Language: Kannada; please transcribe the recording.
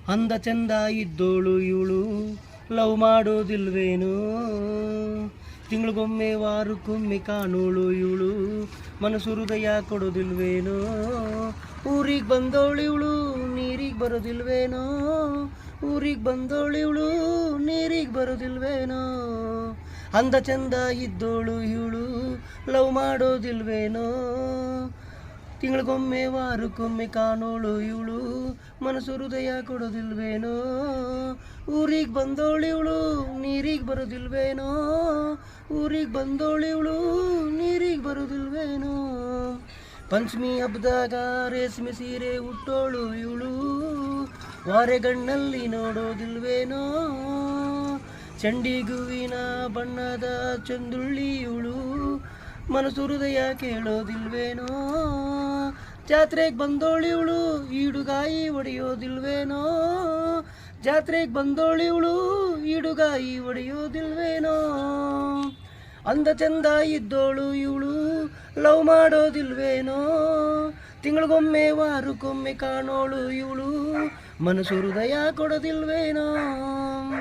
ಅಂದ ಚಂದ ಇದ್ದೋಳು ಇವಳು ಲವ್ ಮಾಡೋದಿಲ್ವೇನೋ, ತಿಂಗಳಿಗೊಮ್ಮೆ ವಾರಕ್ಕೊಮ್ಮೆ ಕಾಣೋಳು ಇವಳು ಮನಸ್ಸು ಹೃದಯ ಕೊಡೋದಿಲ್ವೇನೋ, ಊರಿಗೆ ಬಂದೋಳು ಇವಳು ನೀರಿಗೆ ಬರೋದಿಲ್ವೇನೋ, ಊರಿಗೆ ಬಂದೋಳು ಇವಳು ನೀರಿಗೆ ಬರೋದಿಲ್ವೇನೋ, ಅಂದ ಚಂದ ಇದ್ದೋಳು ಇವಳು ಲವ್ ಮಾಡೋದಿಲ್ವೇನೋ, ತಿಂಗಳಿಗೊಮ್ಮೆ ವಾರಕ್ಕೊಮ್ಮೆ ಕಾಣೋಳು ಇವಳು ಮನಸ್ಸು ಹೃದಯ ಕೊಡೋದಿಲ್ವೇನೋ, ಊರಿಗೆ ಬಂದೋಳು ಇವಳು ನೀರಿಗೆ ಬರೋದಿಲ್ವೇನೋ, ಊರಿಗೆ ಬಂದೋಳು ಇವಳು ನೀರಿಗೆ ಬರೋದಿಲ್ವೇನೋ, ಪಂಚಮಿ ಹಬ್ಬದಾಗ ರೇಷ್ಮೆ ಸೀರೆ ಉಟ್ಟೋಳು ಇವಳು ವಾರೆಗಣ್ಣಲ್ಲಿ ನೋಡೋದಿಲ್ವೇನೋ, ಚಂಡಿಗುವಿನ ಬಣ್ಣದ ಚಂದುಳ್ಳಿ ಇವಳು ಮನಸ್ಸು ಹೃದಯ ಕೇಳೋದಿಲ್ವೇನೋ, ಜಾತ್ರೆಗೆ ಬಂದೋಳು ಇವಳು ಈಡುಗಾಯಿ ಹೊಡೆಯೋದಿಲ್ವೇನೋ, ಜಾತ್ರೆಗೆ ಬಂದೋಳು ಇವಳು ಈಡುಗಾಯಿ ಹೊಡೆಯೋದಿಲ್ವೇನೋ, ಅಂದ ಚಂದ ಇದ್ದೋಳು ಇವಳು ಲವ್ ಮಾಡೋದಿಲ್ವೇನೋ, ತಿಂಗಳಿಗೊಮ್ಮೆ ವಾರಕ್ಕೊಮ್ಮೆ ಕಾಣೋಳು ಇವಳು ಮನಸ್ಸು ಹೃದಯ ಕೊಡೋದಿಲ್ವೇನೋ.